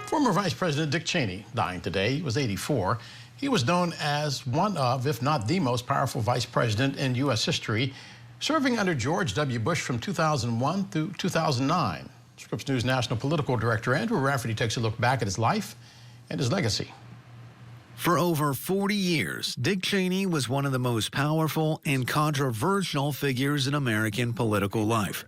Former Vice President Dick Cheney dying today. He was 84. He was known as one of, if not the most powerful vice president in U.S. history, serving under George W. Bush from 2001 through 2009. Scripps News National Political Director Andrew Rafferty takes a look back at his life and his legacy. For over 40 years, Dick Cheney was one of the most powerful and controversial figures in American political life.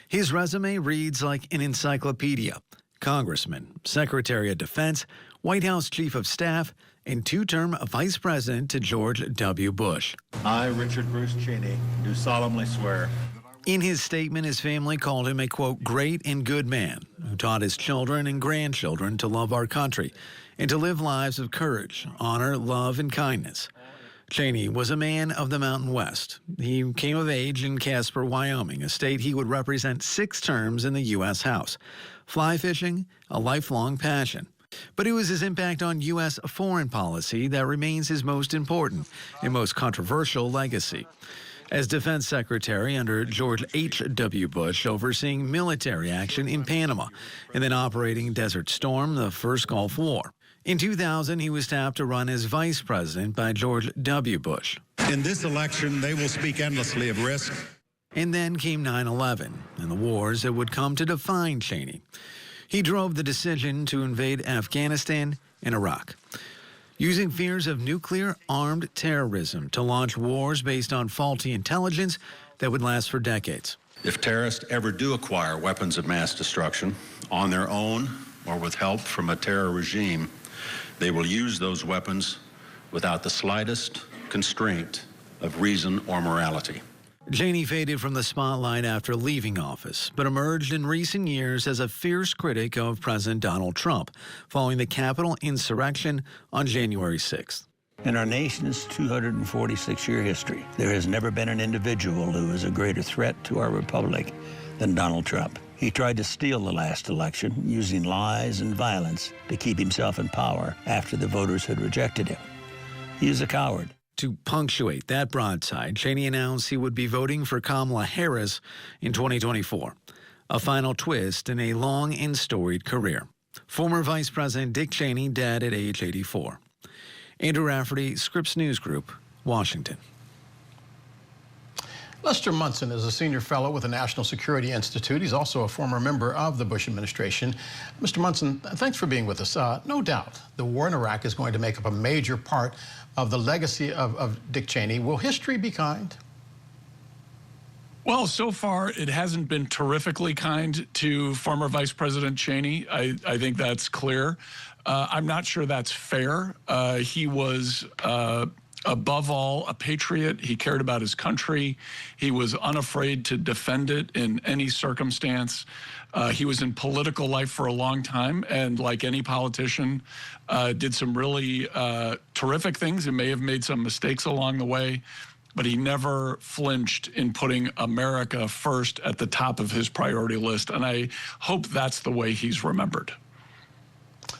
His resume reads like an encyclopedia. Congressman, Secretary of Defense, White House Chief of Staff, and two-term Vice President to George W. Bush. I, Richard Bruce Cheney, do solemnly swear. In his statement, his family called him a, quote, great and good man who taught his children and grandchildren to love our country and to live lives of courage, honor, love, and kindness. Cheney was a man of the Mountain West. He came of age in Casper, Wyoming, a state he would represent 6 terms in the U.S. House. Fly fishing, a lifelong passion. But it was his impact on U.S. foreign policy that remains his most important and most controversial legacy. As Defense Secretary under George H.W. Bush, overseeing military action in Panama, and then operating Desert Storm, the first Gulf War. In 2000, he was tapped to run as vice president by George W. Bush. In this election, they will speak endlessly of risk. And then came 9/11 and the wars that would come to define Cheney. He drove the decision to invade Afghanistan and Iraq, using fears of nuclear armed terrorism to launch wars based on faulty intelligence that would last for decades. If terrorists ever do acquire weapons of mass destruction on their own or with help from a terror regime, they will use those weapons without the slightest constraint of reason or morality. Cheney faded from the spotlight after leaving office, but emerged in recent years as a fierce critic of President Donald Trump following the Capitol insurrection on January 6th. In our nation's 246-year history, there has never been an individual who is a greater threat to our republic than Donald Trump. He tried to steal the last election using lies and violence to keep himself in power after the voters had rejected him. He is a coward. To punctuate that broadside, Cheney announced he would be voting for Kamala Harris in 2024, a final twist in a long and storied career. Former Vice President Dick Cheney dead at age 84. Andrew Rafferty, Scripps News Group, Washington. Lester Munson is a senior fellow with the National Security Institute. He's also a former member of the Bush administration. Mr. Munson, thanks for being with us. No doubt the war in Iraq is going to make up a major part of the legacy of Dick Cheney. Will history be kind? Well, so far, it hasn't been terrifically kind to former Vice President Cheney. I think that's clear. I'm not sure that's fair. He was above all a patriot. He cared about his country. He was unafraid to defend it in any circumstance. He was in political life for a long time, and like any politician, did some really terrific things and may have made some mistakes along the way, but he never flinched in putting America first at the top of his priority list, and I hope that's the way he's remembered.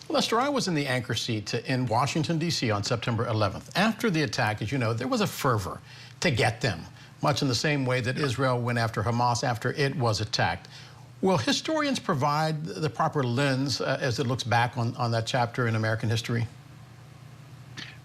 Lester, I was in the anchor seat in Washington, D.C. on September 11th. After the attack, as you know, there was a fervor to get them, much in the same way that Israel went after Hamas after it was attacked. Will historians provide the proper lens as it looks back on that chapter in American history?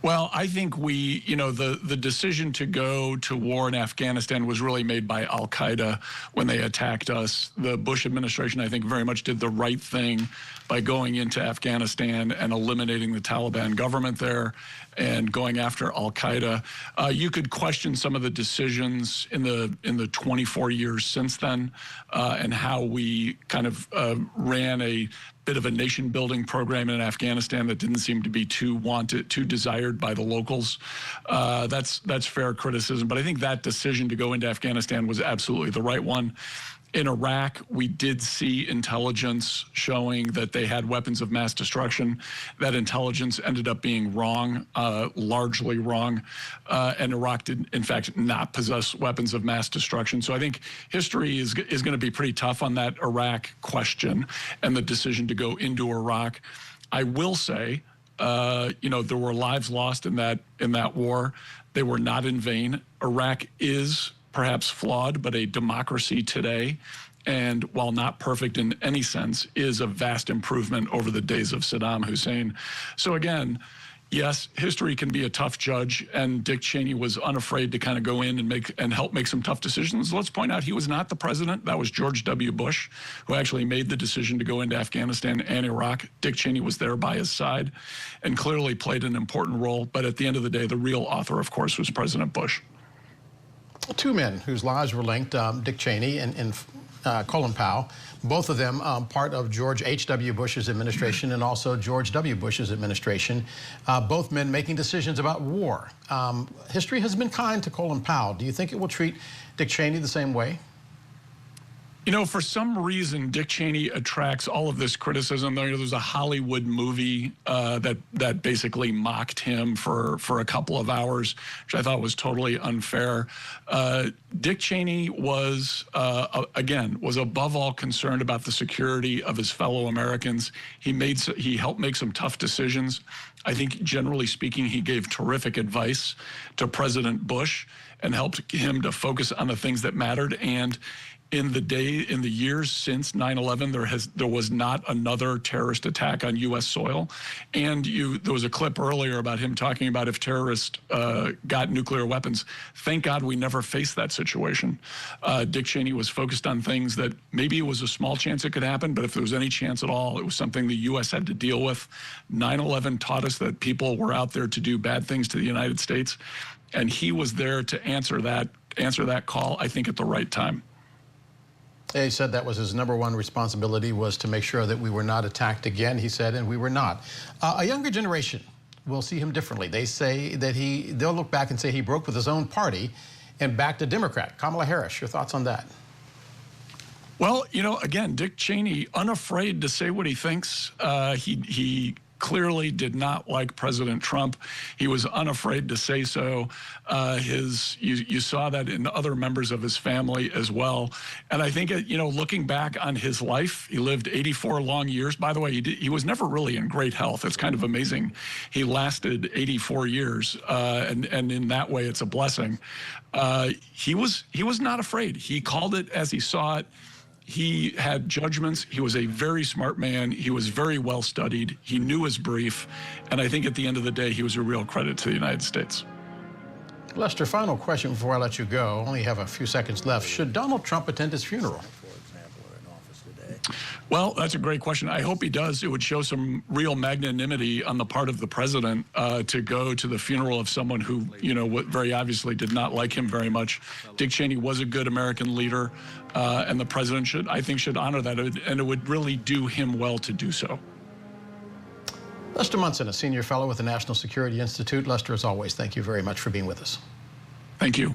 Well, I think the decision to go to war in Afghanistan was really made by al-Qaeda when they attacked us. The Bush administration, I think, very much did the right thing by going into Afghanistan and eliminating the Taliban government there and going after al-Qaeda. You could question some of the decisions in the 24 years since then and how we kind of ran a bit of a nation-building program in Afghanistan that didn't seem to be too desired by the locals. That's fair criticism, but I think that decision to go into Afghanistan was absolutely the right one. In Iraq, we did see intelligence showing that they had weapons of mass destruction. That intelligence ended up being wrong, largely wrong, and Iraq did, in fact, not possess weapons of mass destruction. So I think history is going to be pretty tough on that Iraq question and the decision to go into Iraq. I will say, there were lives lost in that war. They were not in vain. Iraq is perhaps flawed, but a democracy today. and while not perfect in any sense, is a vast improvement over the days of Saddam Hussein. So again, yes, history can be a tough judge, and Dick Cheney was unafraid to kind of go in and help make some tough decisions. Let's point out he was not the president. That was George W. Bush, who actually made the decision to go into Afghanistan and Iraq. Dick Cheney was there by his side and clearly played an important role. But at the end of the day, the real author, of course, was President Bush. Two men whose lives were linked, Dick Cheney and Colin Powell, both of them part of George H.W. Bush's administration and also George W. Bush's administration, both men making decisions about war. History has been kind to Colin Powell. Do you think it will treat Dick Cheney the same way? You know, for some reason, Dick Cheney attracts all of this criticism. There's a Hollywood movie that basically mocked him for a couple of hours, which I thought was totally unfair. Dick Cheney was, again, was above all concerned about the security of his fellow Americans. He helped make some tough decisions. I think, generally speaking, he gave terrific advice to President Bush and helped him to focus on the things that mattered. And in the years since 9/11, there was not another terrorist attack on U.S. soil. And there was a clip earlier about him talking about if terrorists got nuclear weapons. Thank God we never faced that situation. Dick Cheney was focused on things that maybe it was a small chance it could happen, but if there was any chance at all, it was something the U.S. had to deal with. 9/11 taught us that people were out there to do bad things to the United States, and he was there to answer that call, I think, at the right time. He said that was his #1 responsibility, was to make sure that we were not attacked again, he said, and we were not. A younger generation will see him differently. They say that they'll look back and say he broke with his own party and backed a Democrat. Kamala Harris, your thoughts on that? Well, you know, again, Dick Cheney, unafraid to say what he thinks. He clearly did not like President Trump. He was unafraid to say so. You saw that in other members of his family as well. And I think, you know, looking back on his life, he lived 84 long years. By the way, he was never really in great health. It's kind of amazing. He lasted 84 years, and in that way, it's a blessing. He was not afraid. He called it as he saw it. He had judgments. He was a very smart man. He was very well studied. He knew his brief. And I think at the end of the day, he was a real credit to the United States. Lester, final question before I let you go. Only have a few seconds left. Should Donald Trump attend his funeral? Well, that's a great question. I hope he does. It would show some real magnanimity on the part of the president to go to the funeral of someone who, you know, very obviously did not like him very much. Dick Cheney was a good American leader, and the president should honor that, and it would really do him well to do so. Lester Munson, a senior fellow with the National Security Institute. Lester, as always, thank you very much for being with us. Thank you.